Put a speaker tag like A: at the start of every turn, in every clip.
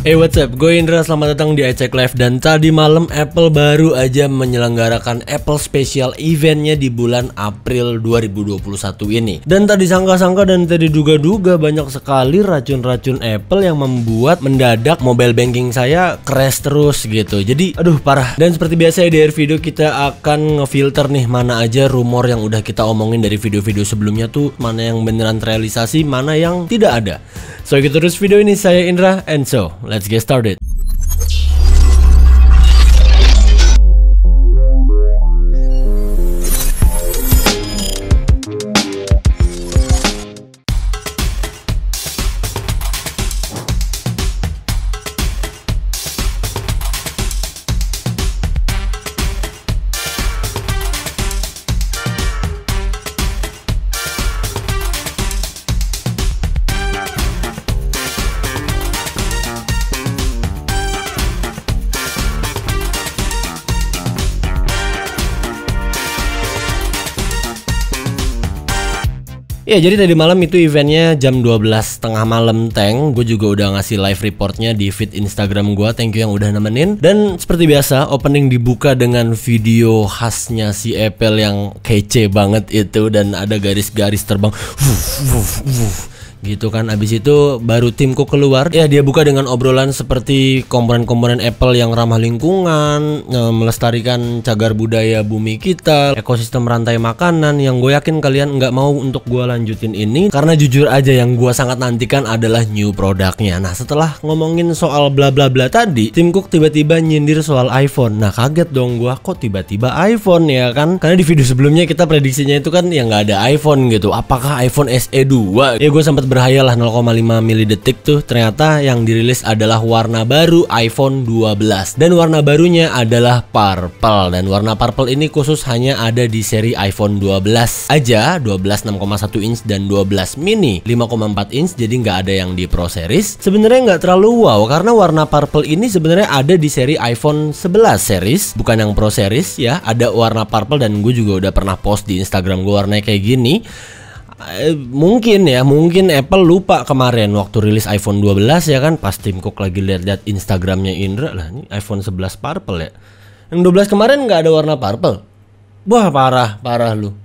A: Hey what's up, gue Indra, selamat datang di iCheck Live. Dan tadi malam Apple baru aja menyelenggarakan Apple Special Eventnya di bulan April 2021 ini. Dan tadi sangka-sangka dan tadi duga-duga banyak sekali racun-racun Apple yang membuat mendadak mobile banking saya crash terus gitu. Jadi aduh parah. Dan seperti biasa di akhir video kita akan ngefilter nih mana aja rumor yang udah kita omongin dari video-video sebelumnya tuh, mana yang beneran terrealisasi, mana yang tidak ada. So gitu terus video ini, saya Indra, and so let's get started. Ya jadi tadi malam itu eventnya jam 12.30 malam Teng. Gue juga udah ngasih live reportnya di feed Instagram gue. Thank you yang udah nemenin. Dan seperti biasa opening dibuka dengan video khasnya si Apple yang kece banget itu. Dan ada garis-garis terbang gitu kan. Abis itu baru tim Cook keluar. Ya dia buka dengan obrolan seperti komponen-komponen Apple yang ramah lingkungan, melestarikan cagar budaya bumi kita, ekosistem rantai makanan, yang gue yakin kalian nggak mau untuk gue lanjutin ini. Karena jujur aja yang gue sangat nantikan adalah new produknya. Nah setelah ngomongin soal bla bla bla tadi, Tim Cook tiba-tiba nyindir soal iPhone. Nah kaget dong gue, kok tiba-tiba iPhone ya kan. Karena di video sebelumnya kita prediksinya itu kan yang nggak ada iPhone gitu. Apakah iPhone SE 2? Ya gue sempat berhayal lah 0,5 milidetik tuh. Ternyata yang dirilis adalah warna baru iPhone 12. Dan warna barunya adalah purple. Dan warna purple ini khusus hanya ada di seri iPhone 12 aja. 12 6,1 inch dan 12 mini 5,4 inch. Jadi nggak ada yang di Pro series. Sebenarnya nggak terlalu wow karena warna purple ini sebenarnya ada di seri iPhone 11 series, bukan yang Pro series ya. Ada warna purple dan gue juga udah pernah post di Instagram gue warnanya kayak gini. Mungkin Apple lupa kemarin waktu rilis iPhone 12 ya kan, pas Tim Cook lagi lihat Instagramnya Indra, lah ini iPhone 11 purple ya. Yang 12 kemarin nggak ada warna purple. Wah parah lu.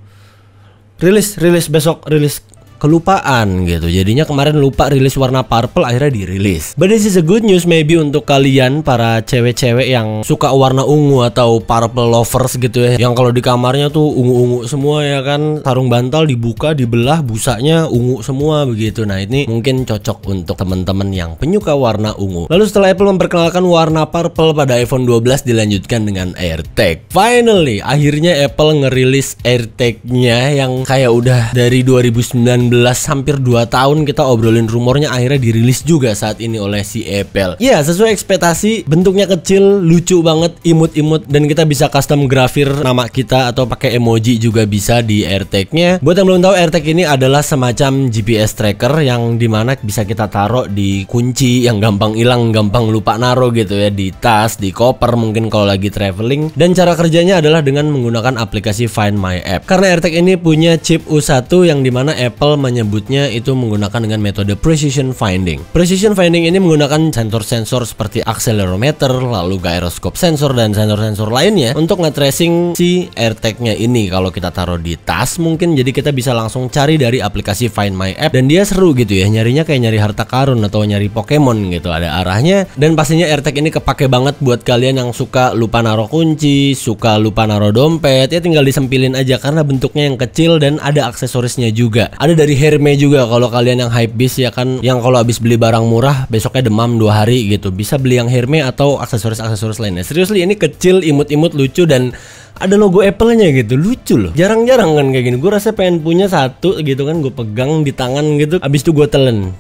A: Rilis besok rilis kelupaan gitu. Jadinya kemarin lupa rilis warna purple, akhirnya dirilis. But this is a good news maybe untuk kalian para cewek-cewek yang suka warna ungu atau purple lovers gitu ya. Yang kalau di kamarnya tuh ungu-ungu semua ya kan. Sarung bantal dibuka, dibelah, busanya ungu semua begitu. Nah ini mungkin cocok untuk teman-teman yang penyuka warna ungu. Lalu setelah Apple memperkenalkan warna purple pada iPhone 12, dilanjutkan dengan AirTag. Finally, akhirnya Apple ngerilis AirTag-nya yang kayak udah dari 2019 hampir 2 tahun kita obrolin rumornya, akhirnya dirilis juga saat ini oleh si Apple. Ya sesuai ekspektasi, bentuknya kecil, lucu banget, imut-imut, dan kita bisa custom grafir nama kita atau pakai emoji juga bisa di AirTag-nya. Buat yang belum tahu, AirTag ini adalah semacam GPS tracker yang dimana bisa kita taruh di kunci yang gampang hilang, gampang lupa naro gitu ya, di tas, di koper mungkin kalau lagi traveling. Dan cara kerjanya adalah dengan menggunakan aplikasi Find My App. Karena AirTag ini punya chip U1 yang dimana Apple menyebutnya itu menggunakan dengan metode precision finding. Precision finding ini menggunakan sensor-sensor seperti accelerometer, lalu gyroscope sensor dan sensor-sensor lainnya untuk nge-tracing si AirTag-nya ini. Kalau kita taruh di tas mungkin, jadi kita bisa langsung cari dari aplikasi Find My App, dan dia seru gitu ya, nyarinya kayak nyari harta karun atau nyari Pokemon gitu, ada arahnya. Dan pastinya AirTag ini kepake banget buat kalian yang suka lupa naruh kunci, suka lupa naruh dompet, ya tinggal disempilin aja karena bentuknya yang kecil dan ada aksesorisnya juga. Ada dari Hermes juga kalau kalian yang hypebeast ya kan, yang kalau habis beli barang murah besoknya demam 2 hari gitu, bisa beli yang Hermes atau aksesoris-aksesoris lainnya. Seriously ini kecil, imut-imut, lucu, dan ada logo Apple-nya gitu, lucu loh. Jarang-jarang kan kayak gini. Gue rasa pengen punya satu gitu kan, gue pegang di tangan gitu, abis itu gue telen.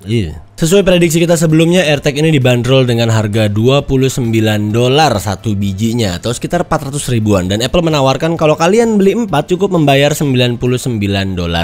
A: Iya. Sesuai prediksi kita sebelumnya, AirTag ini dibanderol dengan harga $29 satu bijinya atau sekitar 400 ribuan, dan Apple menawarkan kalau kalian beli 4 cukup membayar $99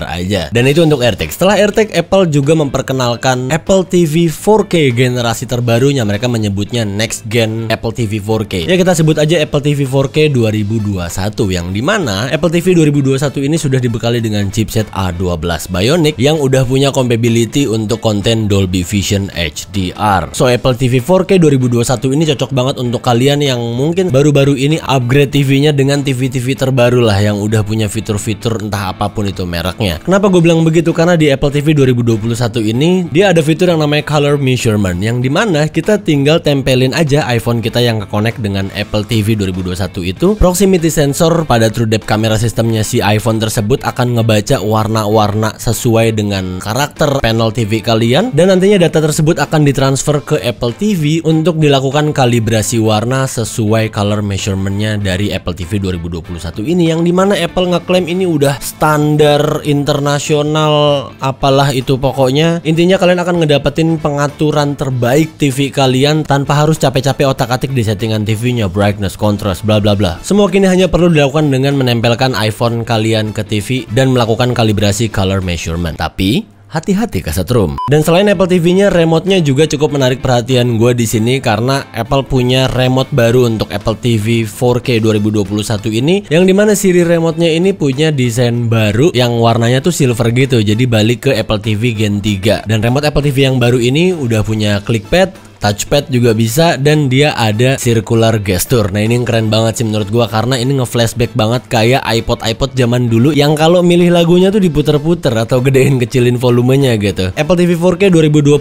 A: aja. Dan itu untuk AirTag. Setelah AirTag, Apple juga memperkenalkan Apple TV 4K generasi terbarunya. Mereka menyebutnya Next Gen Apple TV 4K. Ya kita sebut aja Apple TV 4K 2021, yang dimana Apple TV 2021 ini sudah dibekali dengan chipset A12 Bionic yang udah punya compatibility untuk konten Dolby Dolby Vision HDR. So Apple TV 4K 2021 ini cocok banget untuk kalian yang mungkin baru-baru ini upgrade TV-nya dengan TV-TV terbaru lah yang udah punya fitur-fitur entah apapun itu mereknya. Kenapa gue bilang begitu? Karena di Apple TV 2021 ini dia ada fitur yang namanya color measurement, yang dimana kita tinggal tempelin aja iPhone kita yang ke-connect dengan Apple TV 2021 itu, proximity sensor pada True Depth kamera sistemnya si iPhone tersebut akan ngebaca warna-warna sesuai dengan karakter panel TV kalian, dan nantinya data tersebut akan ditransfer ke Apple TV untuk dilakukan kalibrasi warna sesuai color measurementnya dari Apple TV 2021 ini, yang dimana Apple ngeklaim ini udah standar internasional apalah itu pokoknya. Intinya kalian akan ngedapetin pengaturan terbaik TV kalian tanpa harus capek-capek otak-atik di settingan TV-nya, brightness, contrast, bla bla bla. Semua kini hanya perlu dilakukan dengan menempelkan iPhone kalian ke TV dan melakukan kalibrasi color measurement. Tapi hati-hati kesetrum. Dan selain Apple TV-nya, remote-nya juga cukup menarik perhatian gue di sini karena Apple punya remote baru untuk Apple TV 4K 2021 ini, yang dimana siri remote-nya ini punya desain baru yang warnanya tuh silver gitu, jadi balik ke Apple TV Gen 3. Dan remote Apple TV yang baru ini udah punya clickpad, touchpad juga bisa, dan dia ada circular gesture. Nah ini yang keren banget sih menurut gua, karena ini nge-flashback banget kayak iPod zaman dulu yang kalau milih lagunya tuh diputer-puter atau gedein kecilin volumenya gitu. Apple TV 4K 2021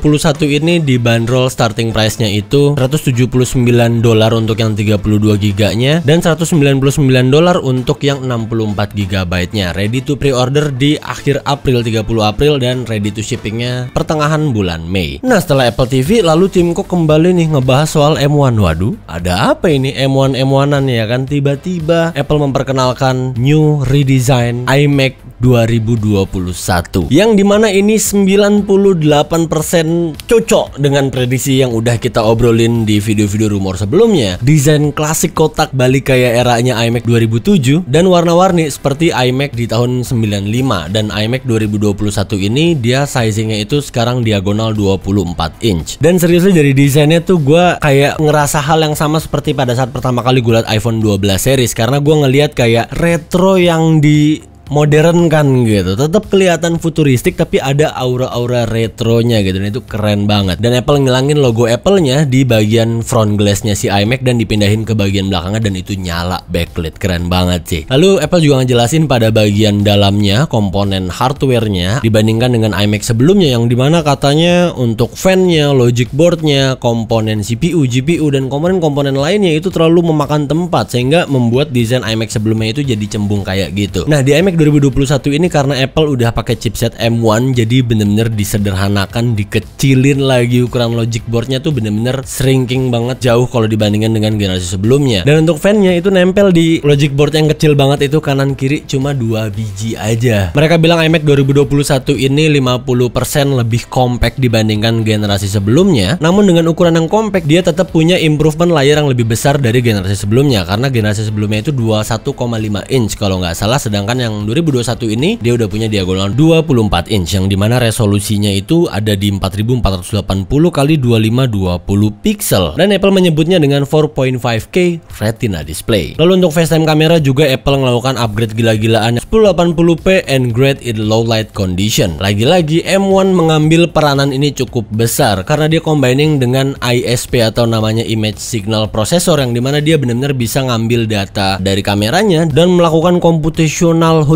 A: ini dibanderol starting price-nya itu $179 untuk yang 32 GB-nya dan $199 untuk yang 64 GB-nya. Ready to pre-order di akhir April, 30 April, dan ready to shippingnya pertengahan bulan Mei. Nah setelah Apple TV, lalu Tim Cook kembali nih ngebahas soal M1. Waduh, ada apa ini M1-M1an ya kan? Tiba-tiba Apple memperkenalkan new redesign iMac 2021, yang dimana ini 98% cocok dengan prediksi yang udah kita obrolin di video-video rumor sebelumnya. Desain klasik kotak balik kayak eranya iMac 2007 dan warna-warni seperti iMac di tahun 95, dan iMac 2021 ini dia sizingnya itu sekarang diagonal 24 inch. Dan seriously dari desainnya tuh gue kayak ngerasa hal yang sama seperti pada saat pertama kali gue liat iPhone 12 series, karena gue ngeliat kayak retro yang di modern kan gitu, tetap kelihatan futuristik tapi ada aura-aura retronya gitu, dan itu keren banget. Dan Apple ngilangin logo Apple-nya di bagian front glass-nya si iMac dan dipindahin ke bagian belakangnya, dan itu nyala backlit, keren banget sih. Lalu Apple juga ngejelasin pada bagian dalamnya komponen hardware-nya dibandingkan dengan iMac sebelumnya, yang dimana katanya untuk fan-nya, logic board-nya, komponen CPU, GPU, dan komponen-komponen lainnya itu terlalu memakan tempat sehingga membuat desain iMac sebelumnya itu jadi cembung kayak gitu. Nah di iMac 2021 ini karena Apple udah pakai chipset M1, jadi bener-bener disederhanakan, dikecilin lagi ukuran logic boardnya tuh bener-bener shrinking banget jauh kalau dibandingkan dengan generasi sebelumnya. Dan untuk fan-nya itu nempel di logic board yang kecil banget itu, kanan kiri cuma 2 biji aja. Mereka bilang iMac 2021 ini 50% lebih compact dibandingkan generasi sebelumnya, namun dengan ukuran yang compact dia tetap punya improvement layar yang lebih besar dari generasi sebelumnya, karena generasi sebelumnya itu 21,5 inch kalau nggak salah, sedangkan yang 2021 ini dia udah punya diagonal 24 inch, yang dimana resolusinya itu ada di 4480 x 2520 pixel, dan Apple menyebutnya dengan 4.5K Retina display. Lalu untuk FaceTime kamera juga Apple melakukan upgrade gila-gilaan 1080p and great in low light condition. Lagi-lagi M1 mengambil peranan ini cukup besar karena dia combining dengan ISP atau namanya Image Signal Processor, yang dimana dia benar-benar bisa ngambil data dari kameranya dan melakukan computational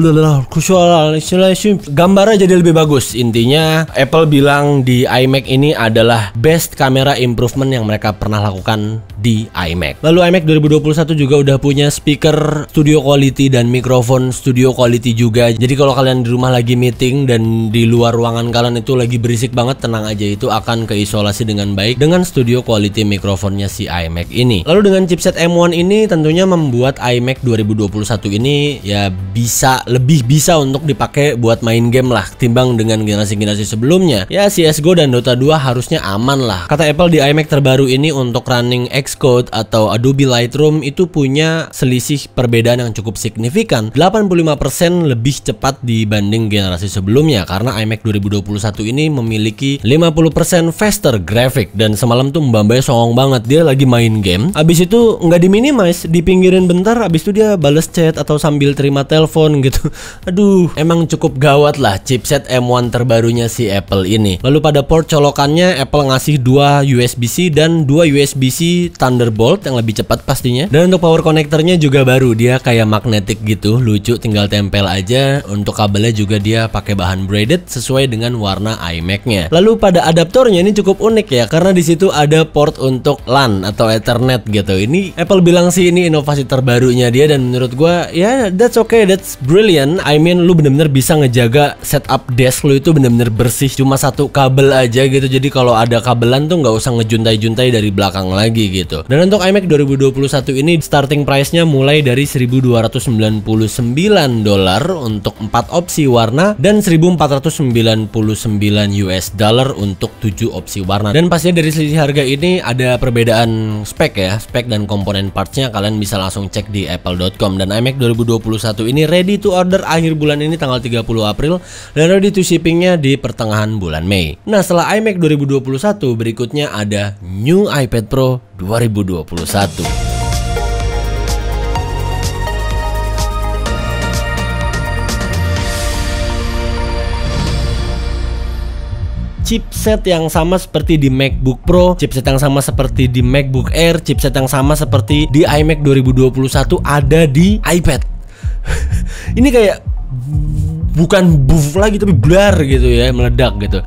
A: gambarnya jadi lebih bagus. Intinya Apple bilang di iMac ini adalah best camera improvement yang mereka pernah lakukan di iMac. Lalu iMac 2021 juga udah punya speaker studio quality dan mikrofon studio quality juga. Jadi kalau kalian di rumah lagi meeting dan di luar ruangan kalian itu lagi berisik banget, tenang aja, itu akan keisolasi dengan baik dengan studio quality mikrofonnya si iMac ini. Lalu dengan chipset M1 ini tentunya membuat iMac 2021 ini ya lebih bisa untuk dipakai buat main game lah timbang dengan generasi-generasi sebelumnya. Ya CS:GO dan Dota 2 harusnya aman lah. Kata Apple di iMac terbaru ini untuk running Xcode atau Adobe Lightroom itu punya selisih perbedaan yang cukup signifikan, 85% lebih cepat dibanding generasi sebelumnya, karena iMac 2021 ini memiliki 50% faster graphic. Dan semalam tuh Mbak Mbak songong banget, dia lagi main game, abis itu nggak diminimize, dipinggirin bentar, abis itu dia bales chat atau sambil terima telepon gitu. gitu. Aduh, emang cukup gawat lah chipset M1 terbarunya si Apple ini. Lalu pada port colokannya Apple ngasih 2 USB-C dan 2 USB-C Thunderbolt yang lebih cepat pastinya. Dan untuk power connectornya juga baru, dia kayak magnetic gitu, lucu, tinggal tempel aja. Untuk kabelnya juga dia pakai bahan braided sesuai dengan warna iMac-nya. Lalu pada adaptornya ini cukup unik ya, karena di situ ada port untuk LAN atau Ethernet gitu. Ini Apple bilang sih ini inovasi terbarunya dia, dan menurut gua ya that's okay, that's brilliant. I mean lu bener-bener bisa ngejaga setup desk lu itu bener-bener bersih, cuma satu kabel aja gitu. Jadi kalau ada kabelan tuh nggak usah ngejuntai-juntai dari belakang lagi gitu. Dan untuk iMac 2021 ini starting price-nya mulai dari $1.299 untuk 4 opsi warna dan $1.499 untuk 7 opsi warna. Dan pastinya dari selisih harga ini ada perbedaan spek ya, spek dan komponen partsnya kalian bisa langsung cek di apple.com. Dan iMac 2021 ini ready to order akhir bulan ini tanggal 30 April dan ready to shippingnya di pertengahan bulan Mei. Nah, setelah iMac 2021 berikutnya ada New iPad Pro 2021. Chipset yang sama seperti di MacBook Pro, chipset yang sama seperti di MacBook Air, chipset yang sama seperti di iMac 2021 ada di iPad. Ini kayak bukan buff lagi tapi blar gitu ya, meledak gitu.